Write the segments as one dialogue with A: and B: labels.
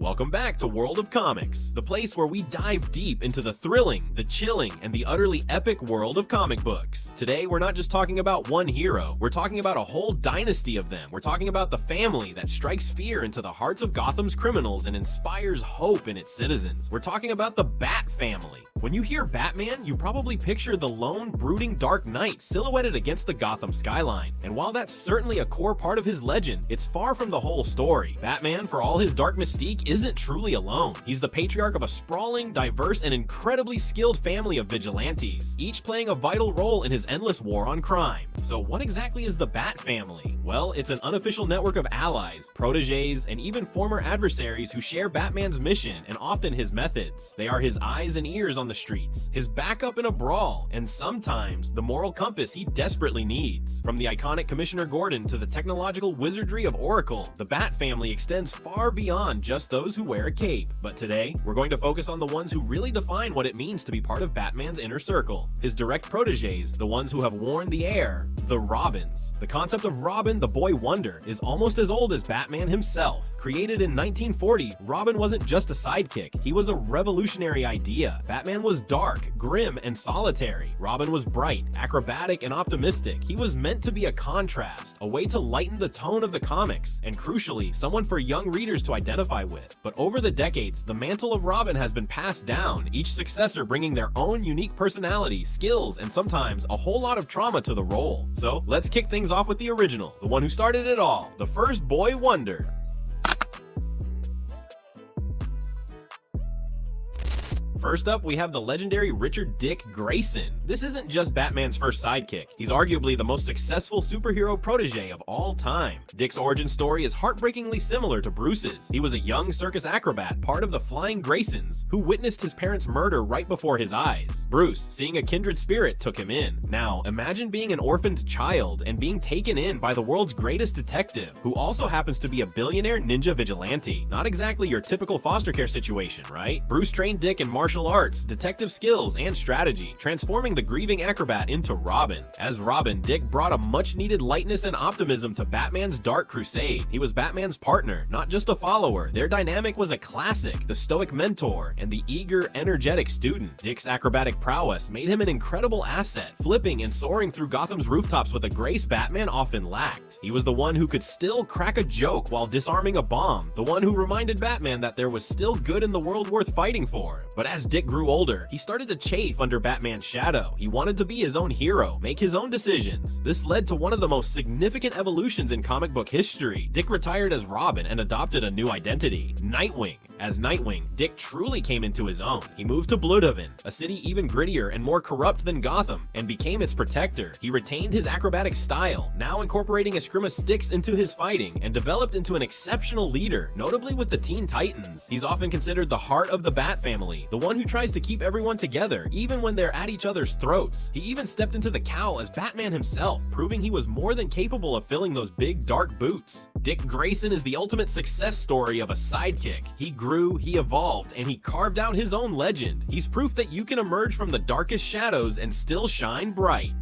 A: Welcome back to World of Comics, the place where we dive deep into the thrilling, the chilling, and the utterly epic world of comic books. Today, we're not just talking about one hero, we're talking about a whole dynasty of them. We're talking about the family that strikes fear into the hearts of Gotham's criminals and inspires hope in its citizens. We're talking about the Bat family. When you hear Batman, you probably picture the lone, brooding Dark Knight silhouetted against the Gotham skyline. And while that's certainly a core part of his legend, it's far from the whole story. Batman, for all his dark mystique, isn't truly alone. He's the patriarch of a sprawling, diverse, and incredibly skilled family of vigilantes, each playing a vital role in his endless war on crime. So what exactly is the Bat family? Well, it's an unofficial network of allies, protégés, and even former adversaries who share Batman's mission and often his methods. They are his eyes and ears on the streets, his backup in a brawl, and sometimes the moral compass he desperately needs. From the iconic Commissioner Gordon to the technological wizardry of Oracle, the Bat family extends far beyond just those who wear a cape. But today, we're going to focus on the ones who really define what it means to be part of Batman's inner circle. His direct protégés, the ones who have worn the air, the Robbins. The concept of Robbin, the boy wonder, is almost as old as Batman himself. Created in 1940, Robbin wasn't just a sidekick, he was a revolutionary idea. Batman was dark, grim, and solitary. Robbin was bright, acrobatic, and optimistic. He was meant to be a contrast, a way to lighten the tone of the comics, and crucially, someone for young readers to identify with. But over the decades, the mantle of Robbin has been passed down, each successor bringing their own unique personality, skills, and sometimes a whole lot of trauma to the role. So let's kick things off with the original, the one who started it all, the first boy wonder. First up, we have the legendary Richard Dick Grayson. This isn't just Batman's first sidekick. He's arguably the most successful superhero protege of all time. Dick's origin story is heartbreakingly similar to Bruce's. He was a young circus acrobat, part of the Flying Graysons, who witnessed his parents' murder right before his eyes. Bruce, seeing a kindred spirit, took him in. Now, imagine being an orphaned child and being taken in by the world's greatest detective, who also happens to be a billionaire ninja vigilante. Not exactly your typical foster care situation, right? Bruce trained Dick in martial arts, detective skills, and strategy, transforming the grieving acrobat into Robbin. As Robbin, Dick brought a much-needed lightness and optimism to Batman's dark crusade. He was Batman's partner, not just a follower. Their dynamic was a classic, the stoic mentor and the eager, energetic student. Dick's acrobatic prowess made him an incredible asset, flipping and soaring through Gotham's rooftops with a grace Batman often lacked. He was the one who could still crack a joke while disarming a bomb, the one who reminded Batman that there was still good in the world worth fighting for. But as Dick grew older, he started to chafe under Batman's shadow. He wanted to be his own hero, make his own decisions. This led to one of the most significant evolutions in comic book history. Dick retired as Robbin and adopted a new identity, Nightwing. As Nightwing, Dick truly came into his own. He moved to Blüdhaven, a city even grittier and more corrupt than Gotham, and became its protector. He retained his acrobatic style, now incorporating eskrima sticks into his fighting, and developed into an exceptional leader, notably with the Teen Titans. He's often considered the heart of the Bat family, the one who tries to keep everyone together, even when they're at each other's throats. He even stepped into the cowl as Batman himself, proving he was more than capable of filling those big dark boots. Dick Grayson is the ultimate success story of a sidekick. He grew, he evolved, and he carved out his own legend. He's proof that you can emerge from the darkest shadows and still shine bright.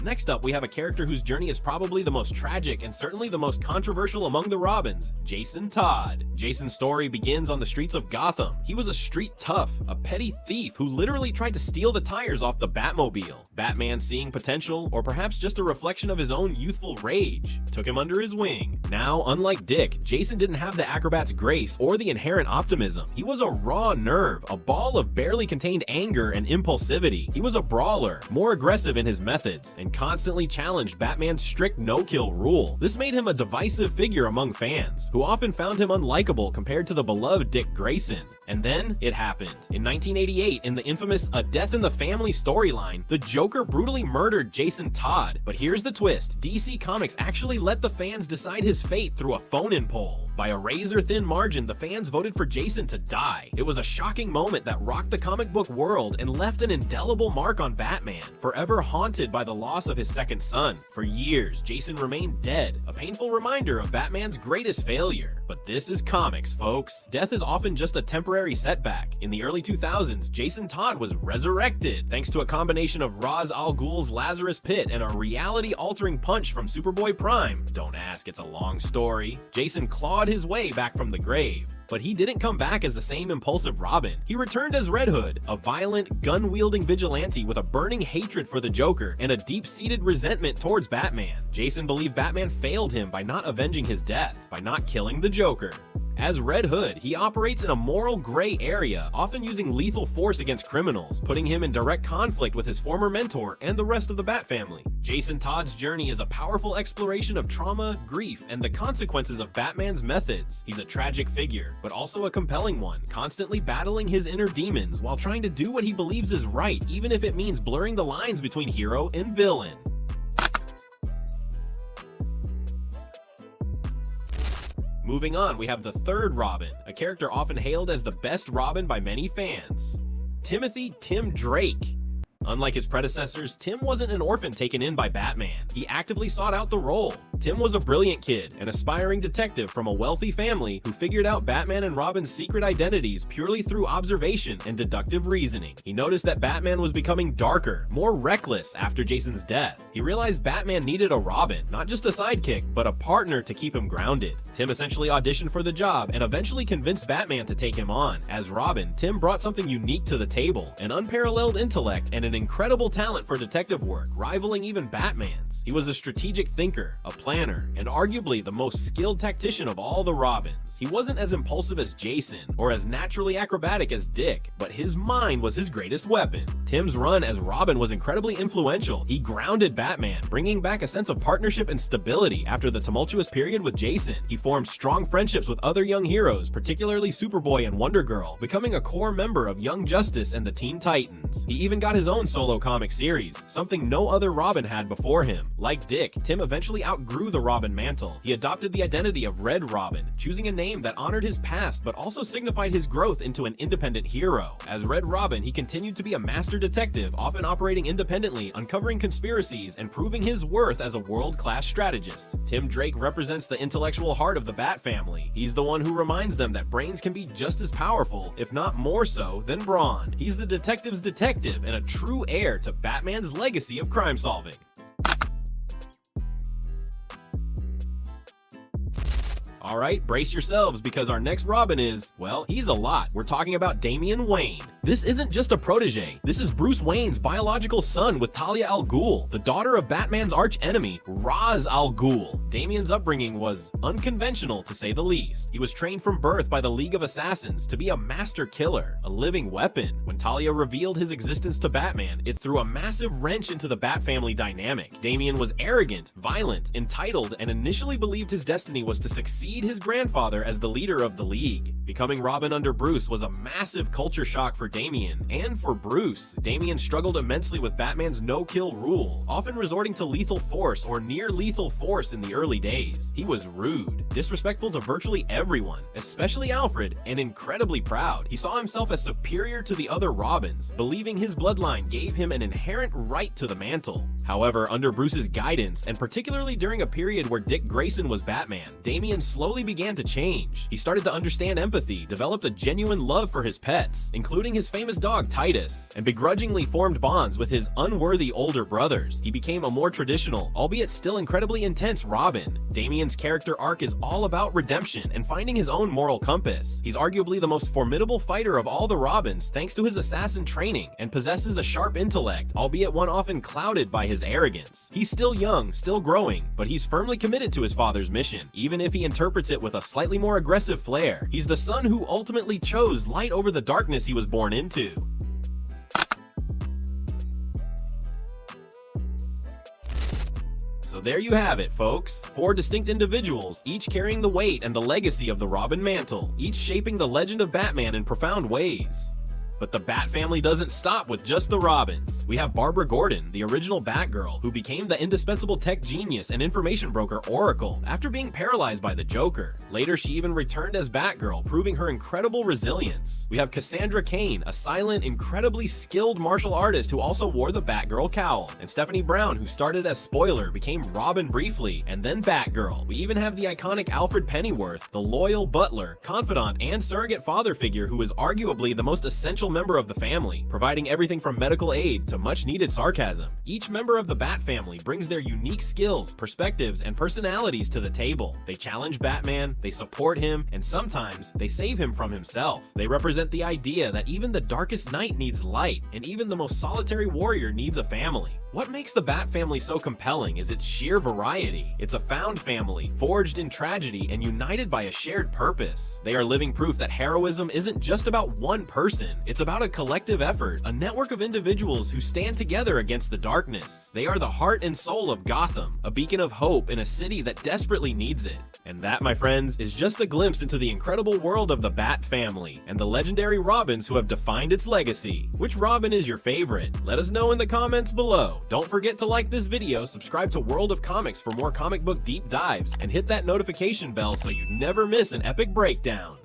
A: Next up, we have a character whose journey is probably the most tragic and certainly the most controversial among the Robbins, Jason Todd. Jason's story begins on the streets of Gotham. He was a street tough, a petty thief who literally tried to steal the tires off the Batmobile. Batman, seeing potential, or perhaps just a reflection of his own youthful rage, took him under his wing. Now, unlike Dick, Jason didn't have the acrobat's grace or the inherent optimism. He was a raw nerve, a ball of barely contained anger and impulsivity. He was a brawler, more aggressive in his methods, and constantly challenged Batman's strict no-kill rule. This made him a divisive figure among fans, who often found him unlikable compared to the beloved Dick Grayson. And then, it happened. In 1988, in the infamous A Death in the Family storyline, the Joker brutally murdered Jason Todd. But here's the twist, DC Comics actually let the fans decide his fate through a phone-in poll. By a razor-thin margin, the fans voted for Jason to die. It was a shocking moment that rocked the comic book world and left an indelible mark on Batman, forever haunted by the loss of his second son. For years, Jason remained dead, a painful reminder of Batman's greatest failure. But this is comics, folks. Death is often just a temporary setback. In the early 2000s, Jason Todd was resurrected thanks to a combination of Ra's al Ghul's Lazarus Pit and a reality-altering punch from Superboy Prime. Don't ask, it's a long story. Jason clawed his way back from the grave. But he didn't come back as the same impulsive Robbin. He returned as Red Hood, a violent, gun-wielding vigilante with a burning hatred for the Joker and a deep-seated resentment towards Batman. Jason believed Batman failed him by not avenging his death, by not killing the Joker. As Red Hood, he operates in a moral gray area, often using lethal force against criminals, putting him in direct conflict with his former mentor and the rest of the Bat family. Jason Todd's journey is a powerful exploration of trauma, grief, and the consequences of Batman's methods. He's a tragic figure, but also a compelling one, constantly battling his inner demons while trying to do what he believes is right, even if it means blurring the lines between hero and villain. Moving on, we have the third Robbin, a character often hailed as the best Robbin by many fans, Timothy "Tim" Drake. Unlike his predecessors, Tim wasn't an orphan taken in by Batman. He actively sought out the role. Tim was a brilliant kid, an aspiring detective from a wealthy family who figured out Batman and Robin's secret identities purely through observation and deductive reasoning. He noticed that Batman was becoming darker, more reckless after Jason's death. He realized Batman needed a Robin, not just a sidekick, but a partner to keep him grounded. Tim essentially auditioned for the job and eventually convinced Batman to take him on. As Robin, Tim brought something unique to the table, an unparalleled intellect and an incredible talent for detective work, rivaling even Batman's. He was a strategic thinker, a planner, and arguably the most skilled tactician of all the Robbins. He wasn't as impulsive as Jason, or as naturally acrobatic as Dick, but his mind was his greatest weapon. Tim's run as Robbin was incredibly influential. He grounded Batman, bringing back a sense of partnership and stability after the tumultuous period with Jason. He formed strong friendships with other young heroes, particularly Superboy and Wonder Girl, becoming a core member of Young Justice and the Teen Titans. He even got his own solo comic series, something no other Robbin had before him. Like Dick, Tim eventually outgrew the Robbin mantle. He adopted the identity of Red Robbin, choosing a name that honored his past but also signified his growth into an independent hero. As Red Robbin, he continued to be a master detective, often operating independently, uncovering conspiracies, and proving his worth as a world-class strategist. Tim Drake represents the intellectual heart of the Bat family. He's the one who reminds them that brains can be just as powerful, if not more so, than brawn. He's the detective's detective and a true heir to Batman's legacy of crime solving. Alright, brace yourselves because our next Robbin is, well, he's a lot. We're talking about Damian Wayne. This isn't just a protege. This is Bruce Wayne's biological son with Talia al Ghul, the daughter of Batman's arch-enemy, Ra's al Ghul. Damian's upbringing was unconventional, to say the least. He was trained from birth by the League of Assassins to be a master killer, a living weapon. When Talia revealed his existence to Batman, it threw a massive wrench into the Bat family dynamic. Damian was arrogant, violent, entitled, and initially believed his destiny was to succeed his grandfather as the leader of the League. Becoming Robbin under Bruce was a massive culture shock for Damian, and for Bruce. Damian struggled immensely with Batman's no-kill rule, often resorting to lethal force or near-lethal force in the early days. He was rude, disrespectful to virtually everyone, especially Alfred, and incredibly proud. He saw himself as superior to the other Robbins, believing his bloodline gave him an inherent right to the mantle. However, under Bruce's guidance, and particularly during a period where Dick Grayson was Batman, Damian slowly began to change. He started to understand empathy, developed a genuine love for his pets, including his famous dog Titus, and begrudgingly formed bonds with his unworthy older brothers. He became a more traditional, albeit still incredibly intense Robbin. Damian's character arc is all about redemption and finding his own moral compass. He's arguably the most formidable fighter of all the Robbins thanks to his assassin training, and possesses a sharp intellect, albeit one often clouded by his arrogance. He's still young, still growing, but he's firmly committed to his father's mission, even if he interprets it with a slightly more aggressive flair. He's the son who ultimately chose light over the darkness he was born into. So there you have it, folks. 4 distinct individuals, each carrying the weight and the legacy of the Robbin mantle, each shaping the legend of Batman in profound ways. But the Bat family doesn't stop with just the Robbins. We have Barbara Gordon, the original Batgirl, who became the indispensable tech genius and information broker Oracle after being paralyzed by the Joker. Later, she even returned as Batgirl, proving her incredible resilience. We have Cassandra Cain, a silent, incredibly skilled martial artist who also wore the Batgirl cowl, and Stephanie Brown, who started as Spoiler, became Robbin briefly, and then Batgirl. We even have the iconic Alfred Pennyworth, the loyal butler, confidant, and surrogate father figure who is arguably the most essential member of the family, providing everything from medical aid to much-needed sarcasm. Each member of the Bat family brings their unique skills, perspectives, and personalities to the table. They challenge Batman, they support him, and sometimes they save him from himself. They represent the idea that even the darkest night needs light, and even the most solitary warrior needs a family. What makes the Bat family so compelling is its sheer variety. It's a found family, forged in tragedy and united by a shared purpose. They are living proof that heroism isn't just about one person, it's about a collective effort, a network of individuals who stand together against the darkness. They are the heart and soul of Gotham, a beacon of hope in a city that desperately needs it. And that, my friends, is just a glimpse into the incredible world of the Bat family and the legendary Robbins who have defined its legacy. Which Robbin is your favorite? Let us know in the comments below. Don't forget to like this video, subscribe to World of Comics for more comic book deep dives, and hit that notification bell so you never miss an epic breakdown.